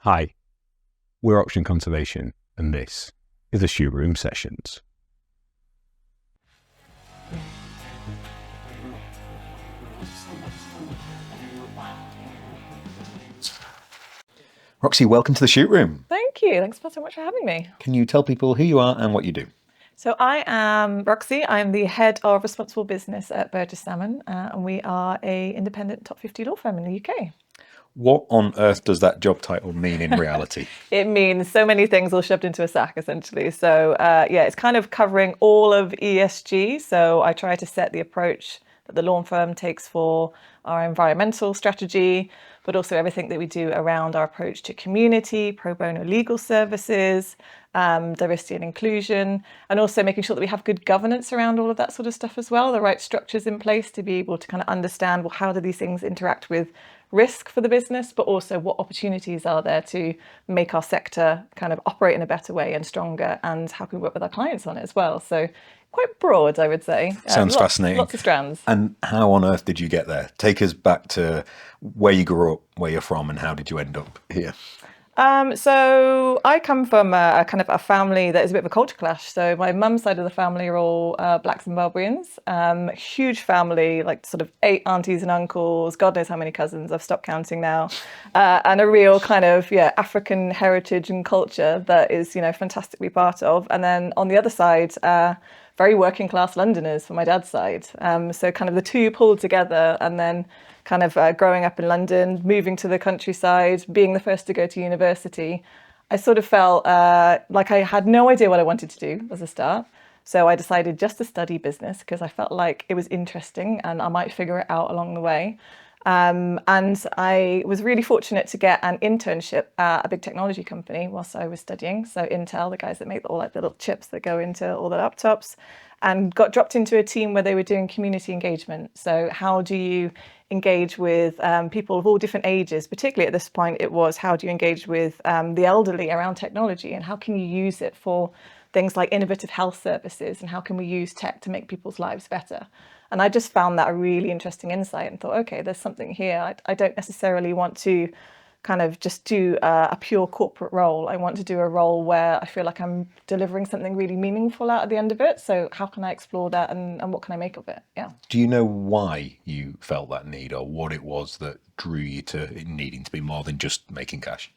Hi, we're Auction Conservation, and this is the Shoot Room Sessions. Roxy, welcome to the Shoot Room. Thank you. Thanks so much for having me. Can you tell people who you are and what you do? So I am Roxy. I'm the head of responsible business at Burges Salmon, and we are a independent top 50 law firm in the UK. What on earth does that job title mean in reality? It means so many things all shoved into a sack, essentially. So it's kind of covering all of ESG. So I try to set the approach that the law firm takes for our environmental strategy, but also everything that we do around our approach to community, pro bono legal services, diversity and inclusion, and also making sure that we have good governance around all of that sort of stuff as well, the right structures in place to be able to kind of understand, well, how do these things interact with risk for the business, but also what opportunities are there to make our sector kind of operate in a better way and stronger, and how can we work with our clients on it as well. So quite broad, I would say. Sounds fascinating. Lots of strands. And how on earth did you get there? Take us back to where you grew up, where you're from, and how did you end up here? So I come from a kind of a family that is a bit of a culture clash. So my mum's side of the family are all Black Zimbabweans, huge family, like sort of 8 aunties and uncles, God knows how many cousins, I've stopped counting now, and a real kind of, African heritage and culture that is, fantastically part of. And then on the other side, very working class Londoners for my dad's side. So kind of the two pulled together, and then kind of growing up in London, moving to the countryside, being the first to go to university, I sort of felt like I had no idea what I wanted to do as a start. So I decided just to study business because I felt like it was interesting and I might figure it out along the way. And I was really fortunate to get an internship at a big technology company whilst I was studying. So Intel, the guys that make all like the little chips that go into all the laptops, and got dropped into a team where they were doing community engagement. So how do you engage with people of all different ages? Particularly at this point, it was how do you engage with the elderly around technology, and how can you use it for things like innovative health services, and how can we use tech to make people's lives better? And I just found that a really interesting insight and thought, okay, there's something here. I don't necessarily want to kind of just do a pure corporate role. I want to do a role where I feel like I'm delivering something really meaningful out at the end of it. So how can I explore that, and what can I make of it? Yeah. Do you know why you felt that need, or what it was that drew you to it needing to be more than just making cash?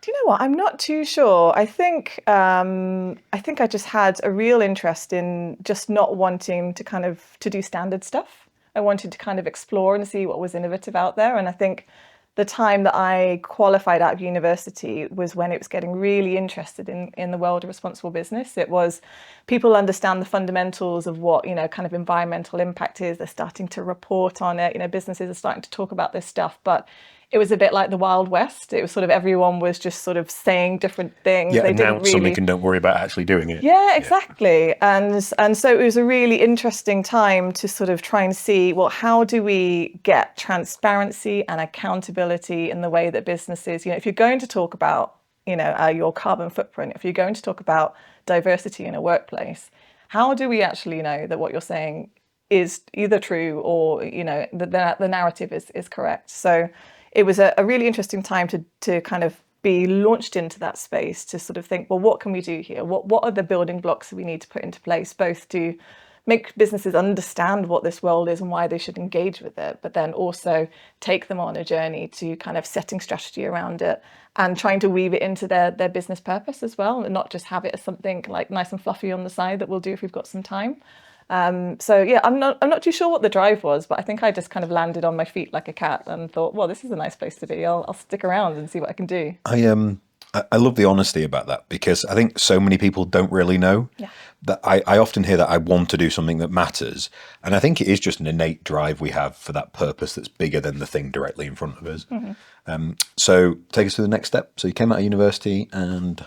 Do you know what? I'm not too sure. I think I just had a real interest in just not wanting to do standard stuff. I wanted to kind of explore and see what was innovative out there. And I think the time that I qualified out of university was when it was getting really interested in the world of responsible business. It was people understand the fundamentals of what, kind of environmental impact is. They're starting to report on it. Businesses are starting to talk about this stuff, but it was a bit like the Wild West. It was sort of everyone was just sort of saying different things. Yeah, They announce didn't really... something and don't worry about actually doing it. Yeah, exactly. And so it was a really interesting time to sort of try and see, well, how do we get transparency and accountability in the way that businesses, if you're going to talk about, your carbon footprint, if you're going to talk about diversity in a workplace, how do we actually know that what you're saying is either true or, the narrative is correct? So it was a really interesting time to kind of be launched into that space, to sort of think, well, what can we do here? What are the building blocks that we need to put into place, both to make businesses understand what this world is and why they should engage with it, but then also take them on a journey to kind of setting strategy around it and trying to weave it into their business purpose as well, and not just have it as something like nice and fluffy on the side that we'll do if we've got some time. I'm not too sure what the drive was, but I think I just kind of landed on my feet like a cat and thought, well, this is a nice place to be. I'll stick around and see what I can do. I love the honesty about that, because I think so many people don't really know. Yeah. That I often hear that I want to do something that matters, and I think it is just an innate drive we have for that purpose that's bigger than the thing directly in front of us. Mm-hmm. So take us to the next step. So you came out of university and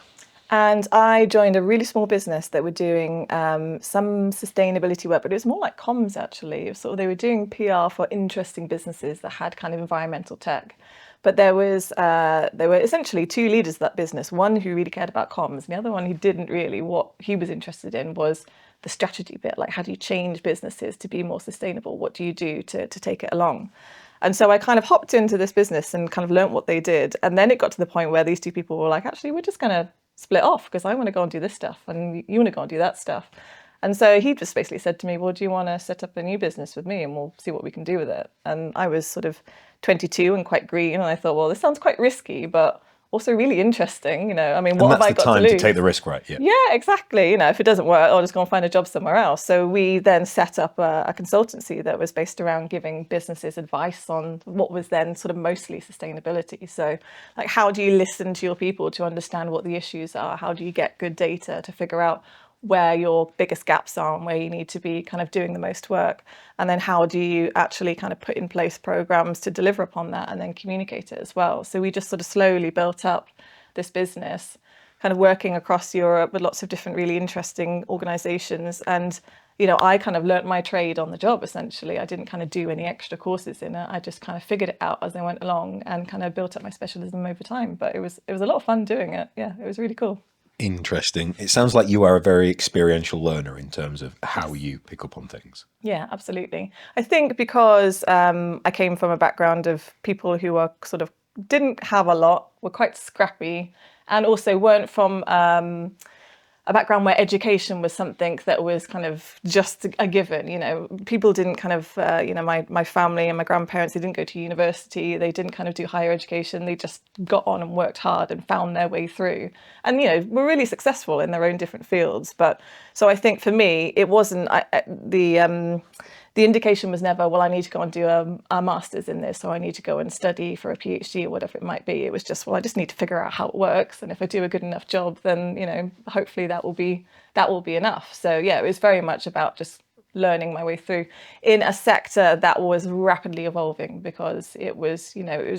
I joined a really small business that were doing some sustainability work, but it was more like comms, actually. So they were doing PR for interesting businesses that had kind of environmental tech. But there were essentially 2 leaders of that business, one who really cared about comms, and the other one who didn't really. What he was interested in was the strategy bit, like how do you change businesses to be more sustainable? What do you do to take it along? And so I kind of hopped into this business and kind of learnt what they did. And then it got to the point where these two people were like, actually, we're just going to split off because I want to go and do this stuff and you want to go and do that stuff. And so he just basically said to me, well, do you want to set up a new business with me and we'll see what we can do with it? And I was sort of 22 and quite green. And I thought, well, this sounds quite risky, but also really interesting. I mean, what have I got to lose? And that's the time to take the risk, right? Yeah, exactly. If it doesn't work, I'll just go and find a job somewhere else. So we then set up a consultancy that was based around giving businesses advice on what was then sort of mostly sustainability. So like, how do you listen to your people to understand what the issues are? How do you get good data to figure out where your biggest gaps are and where you need to be kind of doing the most work? And then how do you actually kind of put in place programs to deliver upon that and then communicate it as well? So we just sort of slowly built up this business, kind of working across Europe with lots of different really interesting organizations. And, I kind of learnt my trade on the job, essentially. I didn't kind of do any extra courses in it. I just kind of figured it out as I went along and kind of built up my specialism over time. But it was a lot of fun doing it. Yeah, it was really cool. Interesting. It sounds like you are a very experiential learner in terms of how you pick up on things. Yeah, absolutely. I think because I came from a background of people who are sort of didn't have a lot, were quite scrappy, and also weren't from a background where education was something that was kind of just a given. People didn't kind of, my family and my grandparents, they didn't go to university, they didn't kind of do higher education, they just got on and worked hard and found their way through. And, were really successful in their own different fields. But so I think for me, it wasn't the indication was never, well, I need to go and do a master's in this, or I need to go and study for a PhD or whatever it might be. It was just, well, I just need to figure out how it works. And if I do a good enough job, then, hopefully that will be enough. So yeah, it was very much about just learning my way through in a sector that was rapidly evolving, because it was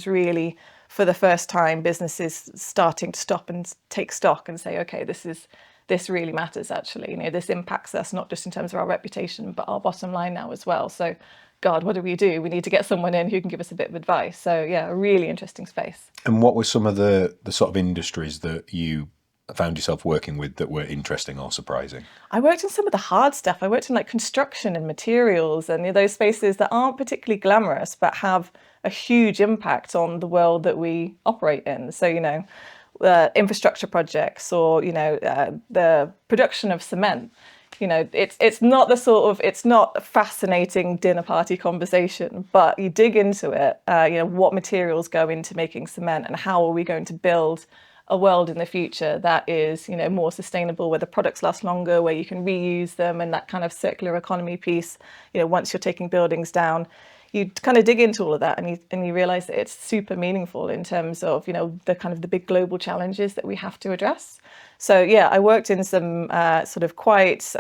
really, for the first time, businesses starting to stop and take stock and say, okay, this really matters, actually. This impacts us, not just in terms of our reputation, but our bottom line now as well. So, God, what do? We need to get someone in who can give us a bit of advice. So, yeah, a really interesting space. And what were some of the sort of industries that you found yourself working with that were interesting or surprising? I worked in some of the hard stuff. I worked in like construction and materials and those spaces that aren't particularly glamorous, but have a huge impact on the world that we operate in. So, infrastructure projects, or the production of cement. It's not it's not a fascinating dinner party conversation, but you dig into it. What materials go into making cement, and how are we going to build a world in the future that is more sustainable, where the products last longer, where you can reuse them, and that kind of circular economy piece. Once you're taking buildings down, you kind of dig into all of that, and you realize that it's super meaningful in terms of the kind of the big global challenges that we have to address. So yeah, I worked in some sort of quite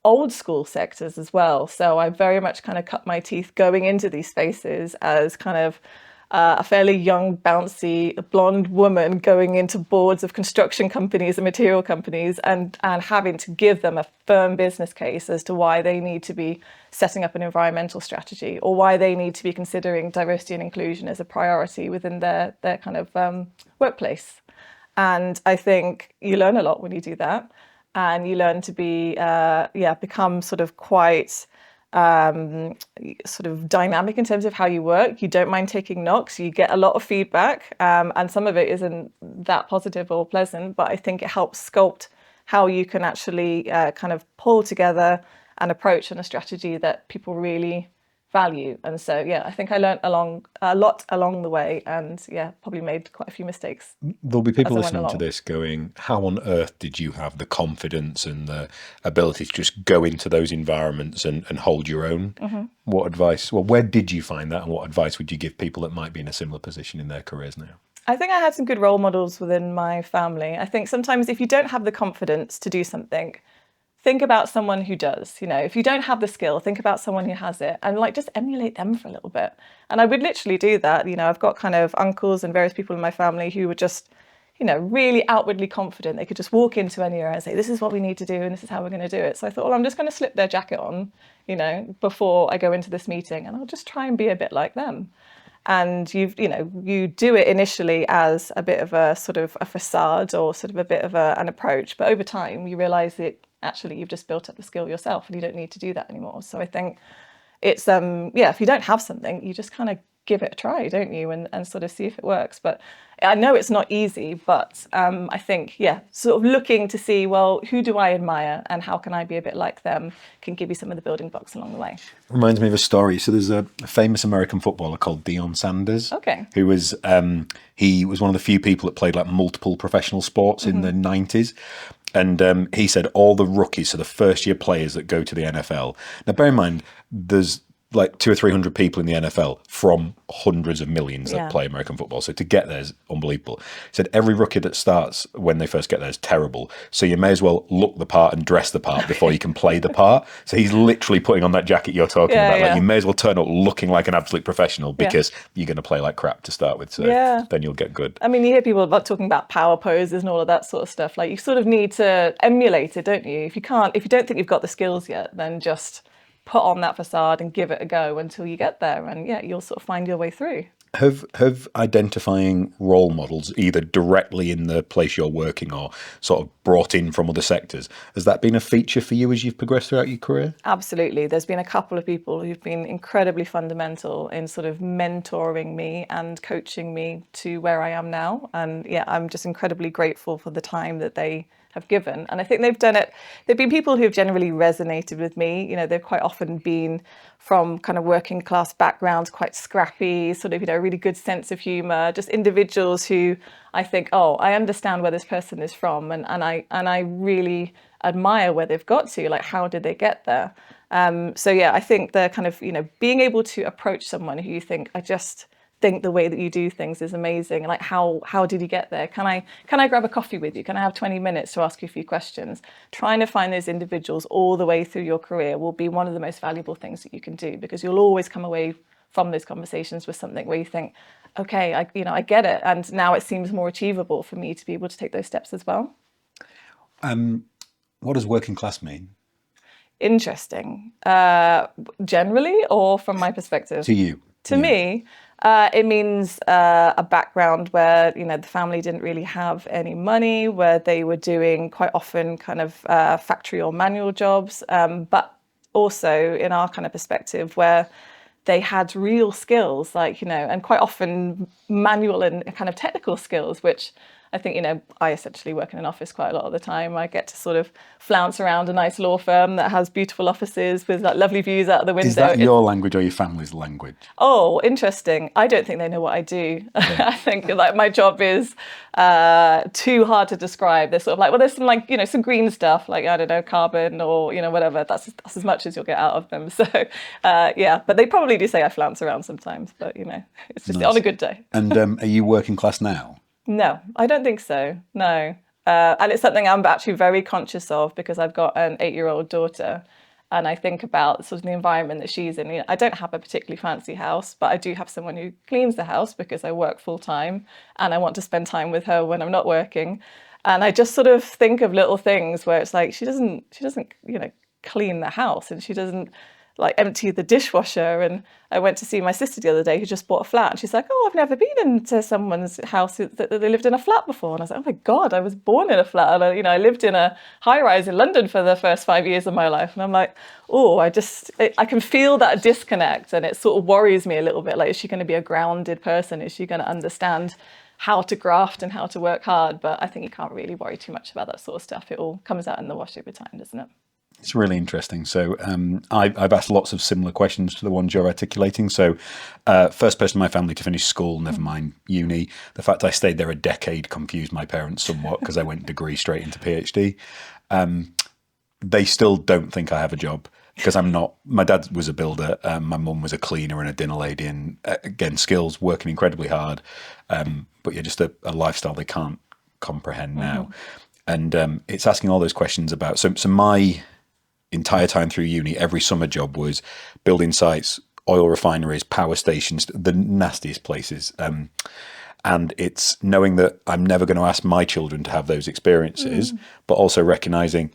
old school sectors as well. So I very much kind of cut my teeth going into these spaces as kind of a fairly young, bouncy, blonde woman going into boards of construction companies and material companies, and having to give them a firm business case as to why they need to be setting up an environmental strategy, or why they need to be considering diversity and inclusion as a priority within their kind of workplace. And I think you learn a lot when you do that, and you learn to be become sort of quite sort of dynamic in terms of how you work. You don't mind taking knocks. You get a lot of feedback, and some of it isn't that positive or pleasant, but I think it helps sculpt how you can actually kind of pull together an approach and a strategy that people really value. And so, yeah, I think I learned a lot along the way, and yeah, probably made quite a few mistakes. There'll be people listening to this going, how on earth did you have the confidence and the ability to just go into those environments and hold your own? Mm-hmm. What advice, where did you find that, and what advice would you give people that might be in a similar position in their careers now? I think I had some good role models within my family. I think sometimes if you don't have the confidence to do something, think about someone who does. If you don't have the skill, think about someone who has it, and just emulate them for a little bit. And I would literally do that. I've got kind of uncles and various people in my family who were just, really outwardly confident. They could just walk into any area and say, this is what we need to do, and this is how we're going to do it. So I thought, well, I'm just going to slip their jacket on, before I go into this meeting, and I'll just try and be a bit like them. And you do it initially as a bit of a sort of a facade, or sort of a bit of an approach, but over time you realize that actually you've just built up the skill yourself and you don't need to do that anymore. So I think it's if you don't have something, you just kind of give it a try, don't you, and sort of see if it works. But I know it's not easy, but I think, sort of looking to see, well, who do I admire and how can I be a bit like them can give you some of the building blocks along the way. Reminds me of a story. So there's a famous American footballer called Deion Sanders. Okay. Who was he was one of the few people that played like multiple professional sports in the 90s. And he said all the rookies, so the first year players that go to the NFL. Now, bear in mind, there's like 200 or 300 people in the NFL from hundreds of millions that play American football. So to get there is unbelievable. He said every rookie that starts when they first get there is terrible. So you may as well look the part and dress the part before you can play the part. So he's literally putting on that jacket you're talking about. Like you may as well turn up looking like an absolute professional because you're going to play like crap to start with. So then you'll get good. I mean, you hear people talking about power poses and all of that sort of stuff. Like you sort of need to emulate it, don't you? If you don't think you've got the skills yet, then just put on that facade and give it a go until you get there, and you'll sort of find your way through. Have identifying role models either directly in the place you're working or sort of brought in from other sectors, has that been a feature for you as you've progressed throughout your career? Absolutely. There's been a couple of people who've been incredibly fundamental in sort of mentoring me and coaching me to where I am now. And I'm just incredibly grateful for the time that they have given. And I think they've done it. They've been people who've generally resonated with me. You know, they've quite often been from kind of working class backgrounds, quite scrappy, sort of, really good sense of humor, just individuals who I think, I understand where this person is from. And I really admire where they've got to, like, how did they get there? I think they're kind of, being able to approach someone who you think, I just think the way that you do things is amazing. Like, how did you get there? Can I grab a coffee with you? Can I have 20 minutes to ask you a few questions? Trying to find those individuals all the way through your career will be one of the most valuable things that you can do, because you'll always come away from those conversations with something where you think, okay, I get it. And now it seems more achievable for me to be able to take those steps as well. What does working class mean? Interesting. Generally, or from my perspective? To you. To me, it means a background where, the family didn't really have any money, where they were doing quite often kind of factory or manual jobs, but also in our kind of perspective where they had real skills, like, and quite often manual and kind of technical skills, which I think, I essentially work in an office quite a lot of the time. I get to sort of flounce around a nice law firm that has beautiful offices with like lovely views out of the window. Is that your language or your family's language? Oh, interesting. I don't think they know what I do. Yeah. I think like my job is too hard to describe. They're sort of like, well, there's some like, some green stuff, like, I don't know, carbon or, whatever. That's as much as you'll get out of them. So, but they probably do say I flounce around sometimes, but, it's just nice. On a good day. And are you working class now? No, I don't think so. No. And it's something I'm actually very conscious of, because I've got an 8-year-old daughter, and I think about sort of the environment that she's in. I don't have a particularly fancy house, but I do have someone who cleans the house because I work full time and I want to spend time with her when I'm not working. And I just sort of think of little things where it's like, she doesn't, clean the house, and she doesn't like empty the dishwasher. And I went to see my sister the other day who just bought a flat, and she's like, I've never been into someone's house that they lived in a flat before. And I was like, oh my God, I was born in a flat. And I lived in a high rise in London for the first 5 years of my life. And I'm like, I can feel that disconnect, and it sort of worries me a little bit. Like, is she going to be a grounded person? Is she going to understand how to graft and how to work hard? But I think you can't really worry too much about that sort of stuff. It all comes out in the wash over time, doesn't it? It's really interesting. So I've asked lots of similar questions to the ones you're articulating. So first person in my family to finish school, never mind uni. The fact I stayed there a decade confused my parents somewhat, because I went degree straight into PhD. They still don't think I have a job, because I'm not. My dad was a builder. My mum was a cleaner and a dinner lady. And again, skills, working incredibly hard. But you're just a lifestyle they can't comprehend now. And it's asking all those questions about, so my entire time through uni, every summer job was building sites, oil refineries, power stations, the nastiest places. And it's knowing that I'm never going to ask my children to have those experiences, but also recognizing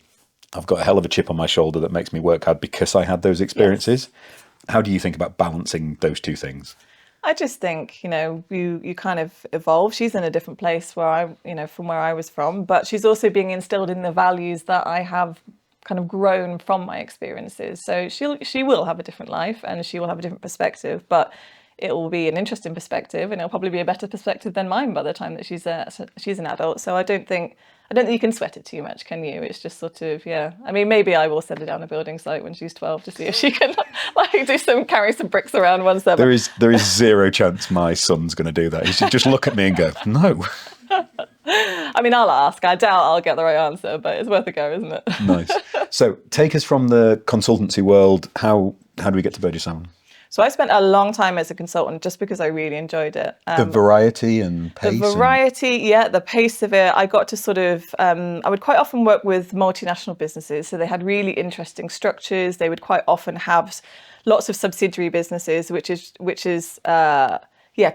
I've got a hell of a chip on my shoulder that makes me work hard because I had those experiences. Yes. How do you think about balancing those two things? I just think, you kind of evolve. She's in a different place from where I was from, but she's also being instilled in the values that I have kind of grown from my experiences. So she will have a different life and she will have a different perspective, but it will be an interesting perspective, and it'll probably be a better perspective than mine by the time that she's an adult. So I don't think you can sweat it too much, can you? It's just sort of, yeah. I mean, maybe I will send her down a building site when she's 12 to see if she can carry some bricks around once ever. There is zero chance my son's going to do that. He should just look at me and go, no. I mean, I'll ask. I doubt I'll get the right answer, but it's worth a go, isn't it? Nice. So take us from the consultancy world. How do we get to Burges Salmon? So I spent a long time as a consultant just because I really enjoyed it. The variety and pace? The pace of it. I got to sort of, I would quite often work with multinational businesses. So they had really interesting structures. They would quite often have lots of subsidiary businesses, which is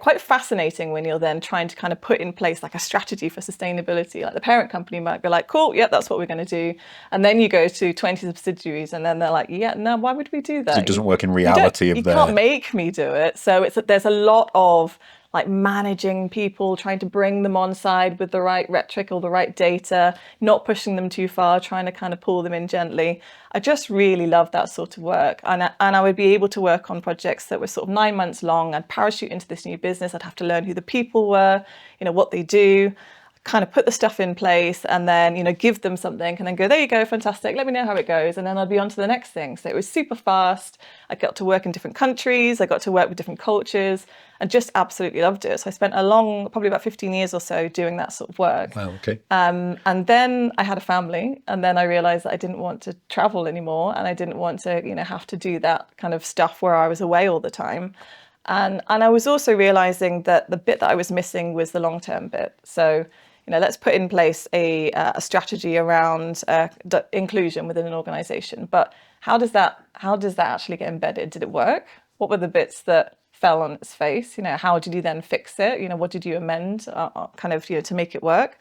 quite fascinating when you're then trying to kind of put in place like a strategy for sustainability. Like the parent company might be like, cool, yeah, that's what we're going to do. And then you go to 20 subsidiaries and then they're like, yeah, no, why would we do that? It doesn't work in reality You can't make me do it. So there's a lot of like managing people, trying to bring them on side with the right rhetoric or the right data, not pushing them too far, trying to kind of pull them in gently. I just really loved that sort of work. And I would be able to work on projects that were sort of 9 months long. I'd parachute into this new business. I'd have to learn who the people were, what they do, kind of put the stuff in place and then, give them something and then go, there you go, fantastic, let me know how it goes. And then I'd be on to the next thing. So it was super fast. I got to work in different countries. I got to work with different cultures and just absolutely loved it. So I spent probably about 15 years or so doing that sort of work. Wow, okay. And then I had a family and then I realized that I didn't want to travel anymore and I didn't want to, have to do that kind of stuff where I was away all the time. And I was also realizing that the bit that I was missing was the long-term bit. So let's put in place a strategy around inclusion within an organization. But how does that actually get embedded? Did it work? What were the bits that fell on its face? How did you then fix it? What did you amend to make it work?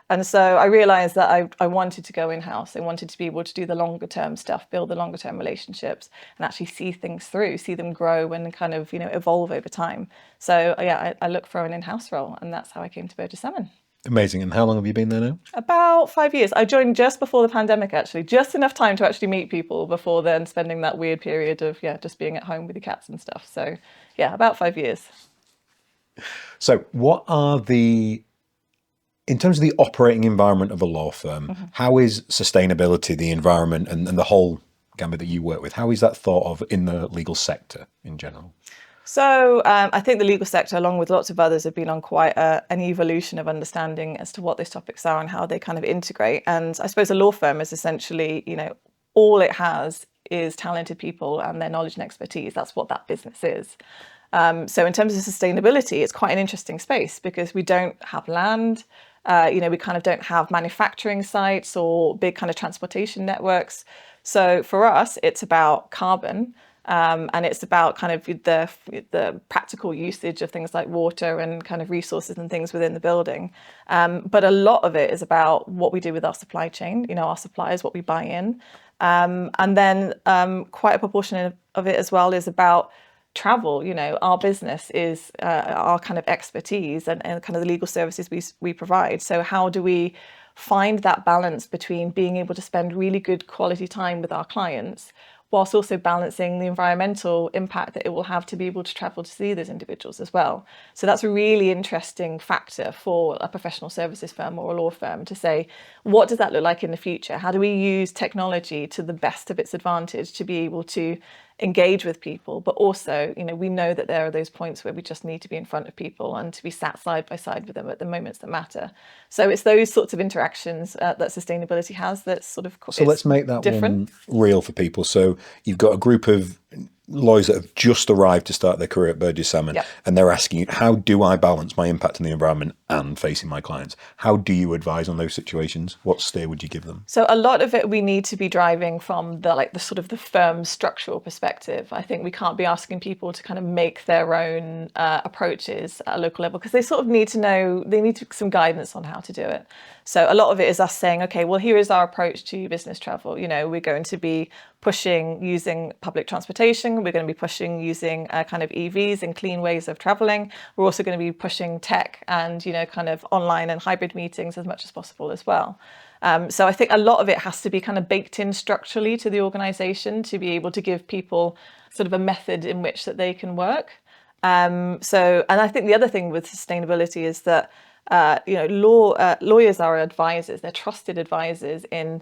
And so I realized that I wanted to go in-house. I wanted to be able to do the longer term stuff, build the longer term relationships and actually see things through, see them grow and kind of, evolve over time. So yeah, I look for an in-house role and that's how I came to Burges Salmon. Amazing. And how long have you been there now? About 5 years. I joined just before the pandemic, actually, just enough time to actually meet people before then spending that weird period of, just being at home with the cats and stuff. So yeah, about 5 years. So what are in terms of the operating environment of a law firm, how is sustainability, the environment and the whole gambit that you work with, how is that thought of in the legal sector in general? So I think the legal sector, along with lots of others, have been on quite an evolution of understanding as to what these topics are and how they kind of integrate. And I suppose a law firm is essentially, all it has is talented people and their knowledge and expertise. That's what that business is. So in terms of sustainability, it's quite an interesting space because we don't have land. We kind of don't have manufacturing sites or big kind of transportation networks. So for us, it's about carbon. And it's about kind of the practical usage of things like water and kind of resources and things within the building. But a lot of it is about what we do with our supply chain, our suppliers, what we buy in. And then quite a proportion of it as well is about travel. Our business is our kind of expertise and kind of the legal services we provide. So how do we find that balance between being able to spend really good quality time with our clients whilst also balancing the environmental impact that it will have to be able to travel to see those individuals as well. So that's a really interesting factor for a professional services firm or a law firm to say, what does that look like in the future? How do we use technology to the best of its advantage to be able to engage with people, but also, we know that there are those points where we just need to be in front of people and to be sat side by side with them at the moments that matter. So it's those sorts of interactions that sustainability has that's sort of So let's make that different. One real for people. So you've got a group of lawyers that have just arrived to start their career at Burges Salmon, Yep. and they're asking you, how do I balance my impact on the environment and facing my clients? How do you advise on those situations? What steer would you give them? So a lot of it we need to be driving from the sort of the firm structural perspective. I think we can't be asking people to kind of make their own approaches at a local level because they sort of need to know, they need some guidance on how to do it. So a lot of it is us saying, okay, well, here is our approach to business travel. We're going to be pushing using public transportation. We're going to be pushing using kind of EVs and clean ways of traveling. We're also going to be pushing tech and, kind of online and hybrid meetings as much as possible as well. So I think a lot of it has to be kind of baked in structurally to the organization to be able to give people sort of a method in which that they can work. And I think the other thing with sustainability is that lawyers are advisors. They're trusted advisors in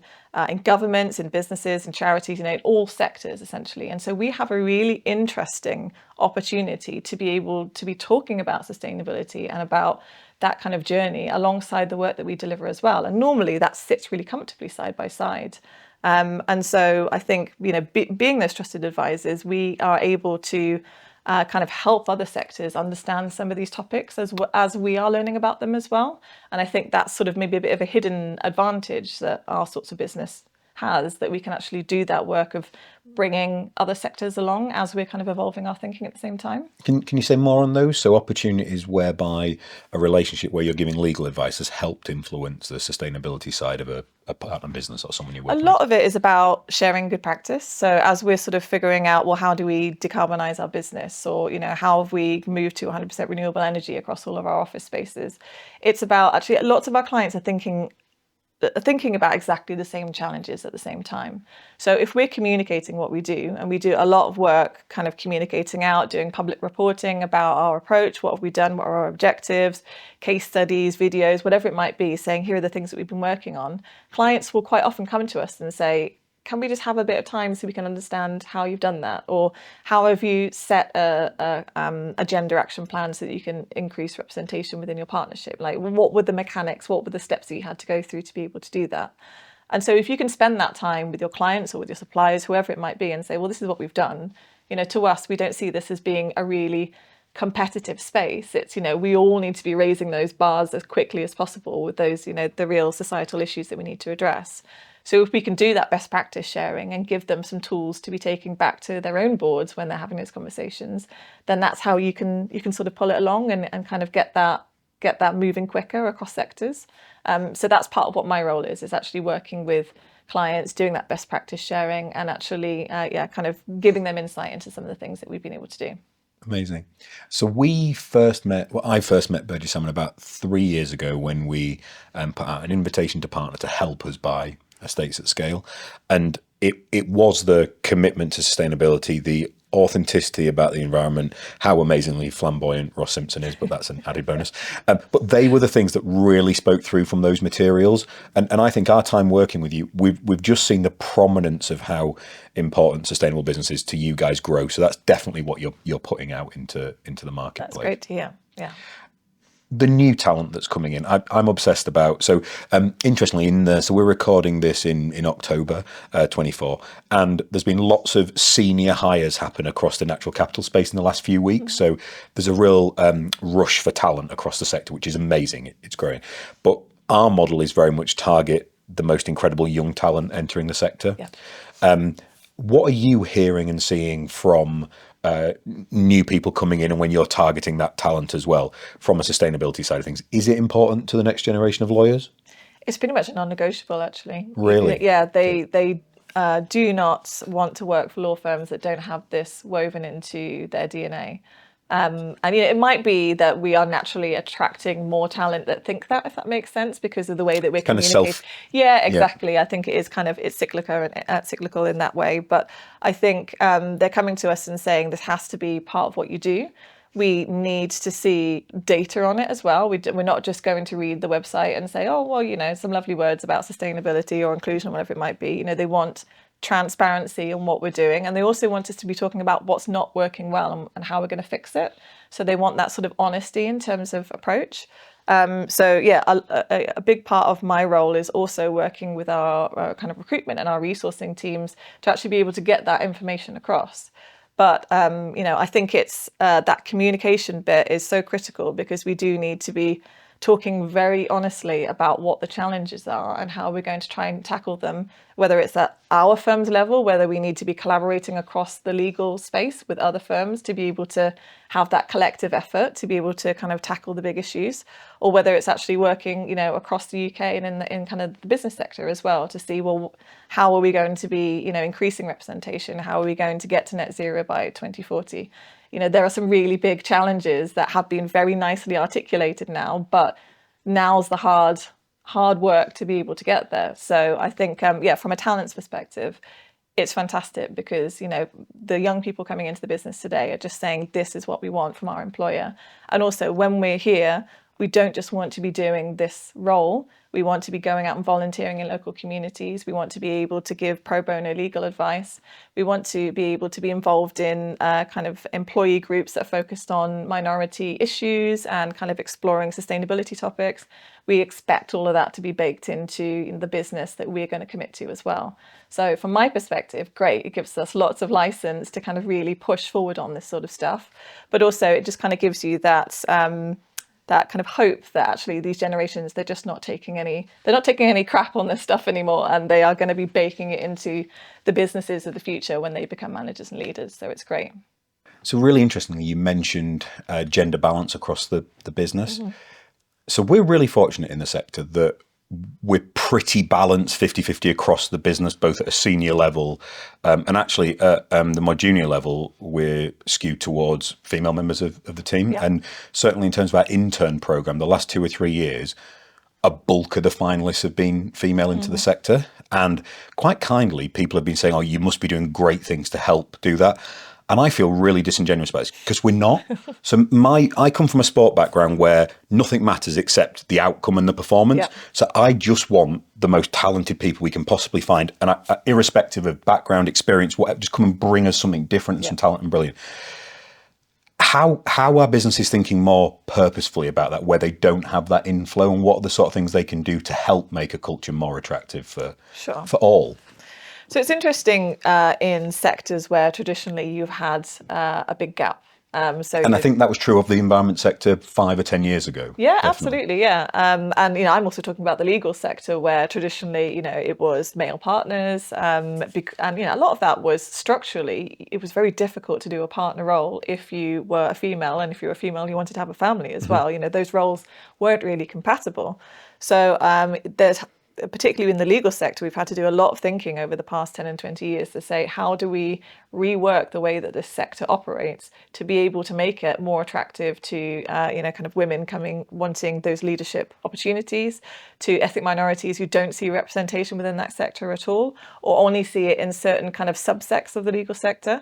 governments, in businesses, in charities, in all sectors essentially. And so we have a really interesting opportunity to be able to be talking about sustainability and about that kind of journey alongside the work that we deliver as well. And normally that sits really comfortably side by side. And so I think, being those trusted advisors, we are able to kind of help other sectors understand some of these topics as we are learning about them as well. And I think that's sort of maybe a bit of a hidden advantage that our sorts of business has, that we can actually do that work of bringing other sectors along as we're kind of evolving our thinking at the same time. Can you say more on those? So opportunities whereby a relationship where you're giving legal advice has helped influence the sustainability side of a partner business or someone you're working with? A lot of it is about sharing good practice. So as we're sort of figuring out, well, how do we decarbonize our business, or how have we moved to 100% renewable energy across all of our office spaces? It's about, actually, lots of our clients are thinking about exactly the same challenges at the same time. So if we're communicating what we do, and we do a lot of work kind of communicating out, doing public reporting about our approach, what have we done, what are our objectives, case studies, videos, whatever it might be, saying here are the things that we've been working on, clients will quite often come to us and say, can we just have a bit of time so we can understand how you've done that? Or how have you set a gender action plan so that you can increase representation within your partnership? Like, what were the mechanics? What were the steps that you had to go through to be able to do that? And so if you can spend that time with your clients or with your suppliers, whoever it might be, and say, well, this is what we've done. To us, we don't see this as being a really competitive space. It's, we all need to be raising those bars as quickly as possible with those, the real societal issues that we need to address. So if we can do that best practice sharing and give them some tools to be taking back to their own boards when they're having those conversations, then that's how you can sort of pull it along and kind of get that moving quicker across sectors. So that's part of what my role is actually working with clients, doing that best practice sharing, and actually kind of giving them insight into some of the things that we've been able to do. Amazing. So I first met Burges Salmon about 3 years ago when we put out an invitation to partner to help us buy estates at scale. And it was the commitment to sustainability, the authenticity about the environment, how amazingly flamboyant Ross Simpson is, but that's an added bonus. But they were the things that really spoke through from those materials. And I think our time working with you, we've just seen the prominence of how important sustainable business is to you guys grow. So that's definitely what you're putting out into the marketplace. That's great to hear. Yeah. The new talent that's coming in, I'm obsessed about. So interestingly, so we're recording this in October 24, and there's been lots of senior hires happen across the natural capital space in the last few weeks. So there's a real rush for talent across the sector, which is amazing. It's growing. But our model is very much target the most incredible young talent entering the sector. Yeah. What are you hearing and seeing from new people coming in, and when you're targeting that talent as well from a sustainability side of things? Is it important to the next generation of lawyers? It's pretty much non-negotiable, actually. Really? Yeah, they do not want to work for law firms that don't have this woven into their DNA. And it might be that we are naturally attracting more talent that think that, if that makes sense, because of the way that we're communicating. Yeah, exactly. Yeah. I think it is it's cyclical in that way. But I think they're coming to us and saying this has to be part of what you do. We need to see data on it as well. We're not just going to read the website and say, oh, well, some lovely words about sustainability or inclusion, whatever it might be. They want transparency on what we're doing, and they also want us to be talking about what's not working well and how we're going to fix it. So they want that sort of honesty in terms of approach. A big part of my role is also working with our kind of recruitment and our resourcing teams to actually be able to get that information across. But I think it's that communication bit is so critical, because we do need to be talking very honestly about what the challenges are and how we're going to try and tackle them, whether it's at our firm's level, whether we need to be collaborating across the legal space with other firms to be able to have that collective effort to be able to kind of tackle the big issues, or whether it's actually working, across the UK and in kind of the business sector as well, to see, well, how are we going to be, increasing representation? How are we going to get to net zero by 2040? There are some really big challenges that have been very nicely articulated now, but now's the hard hard work to be able to get there. So I think, from a talent's perspective, it's fantastic because, the young people coming into the business today are just saying, this is what we want from our employer. And also when we're here, we don't just want to be doing this role. We want to be going out and volunteering in local communities. We want to be able to give pro bono legal advice. We want to be able to be involved in kind of employee groups that are focused on minority issues and kind of exploring sustainability topics. We expect all of that to be baked into the business that we're going to commit to as well. So from my perspective, great. It gives us lots of license to kind of really push forward on this sort of stuff. But also it just kind of gives you that kind of hope that actually these generations, they're not taking any crap on this stuff anymore, and they are going to be baking it into the businesses of the future when they become managers and leaders. So it's great. So really interestingly, you mentioned gender balance across the business. So we're really fortunate in the sector that we're pretty balanced 50-50 across the business, both at a senior level and actually at the more junior level, we're skewed towards female members of the team. Yeah. And certainly in terms of our intern program, the last 2 or 3 years, a bulk of the finalists have been female into the sector. And quite kindly, people have been saying, oh, you must be doing great things to help do that. And I feel really disingenuous about this because we're not. So I come from a sport background where nothing matters except the outcome and the performance. Yeah. So I just want the most talented people we can possibly find. And irrespective of background, experience, whatever, just come and bring us something different and some talent and brilliant. How are businesses thinking more purposefully about that, where they don't have that inflow, and what are the sort of things they can do to help make a culture more attractive for all? So it's interesting in sectors where traditionally you've had a big gap. I think that was true of the environment sector 5 or 10 years ago. Yeah, definitely. Absolutely. Yeah. And, I'm also talking about the legal sector where traditionally, it was male partners. And, a lot of that was structurally, it was very difficult to do a partner role if you were a female. And if you were a female, you wanted to have a family as well. Those roles weren't really compatible. So there's, particularly in the legal sector, we've had to do a lot of thinking over the past 10 and 20 years to say, how do we rework the way that this sector operates to be able to make it more attractive to, kind of women wanting those leadership opportunities, to ethnic minorities who don't see representation within that sector at all, or only see it in certain kind of subsects of the legal sector.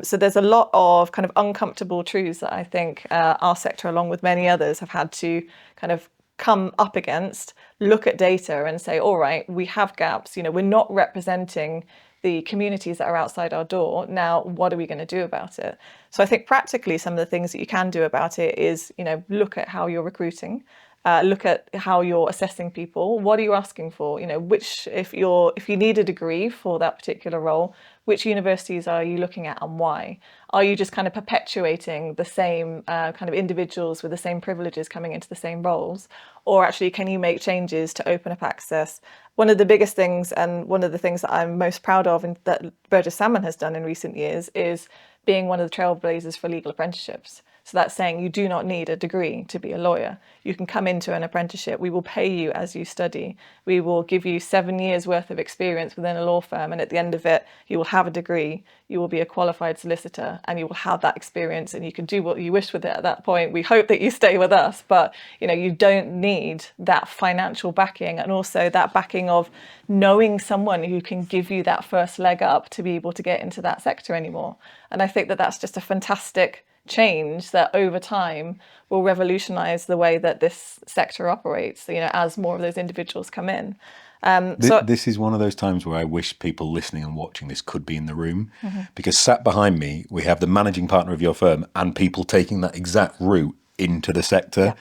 So there's a lot of kind of uncomfortable truths that I think our sector, along with many others, have had to kind of come up against, look at data and say, all right, we have gaps, we're not representing the communities that are outside our door. Now, what are we going to do about it? So I think practically some of the things that you can do about it is, look at how you're recruiting, look at how you're assessing people. What are you asking for? If you need a degree for that particular role, which universities are you looking at and why? Are you just kind of perpetuating the same kind of individuals with the same privileges coming into the same roles? Or actually, can you make changes to open up access? One of the biggest things, and one of the things that I'm most proud of and that Burges Salmon has done in recent years, is being one of the trailblazers for legal apprenticeships. So that's saying you do not need a degree to be a lawyer. You can come into an apprenticeship. We will pay you as you study. We will give you 7 years worth of experience within a law firm. And at the end of it, you will have a degree. You will be a qualified solicitor and you will have that experience and you can do what you wish with it at that point. We hope that you stay with us, but you don't need that financial backing and also that backing of knowing someone who can give you that first leg up to be able to get into that sector anymore. And I think that that's just a fantastic change that over time will revolutionize the way that this sector operates, as more of those individuals come in. This is one of those times where I wish people listening and watching this could be in the room, because sat behind me, we have the managing partner of your firm and people taking that exact route into the sector.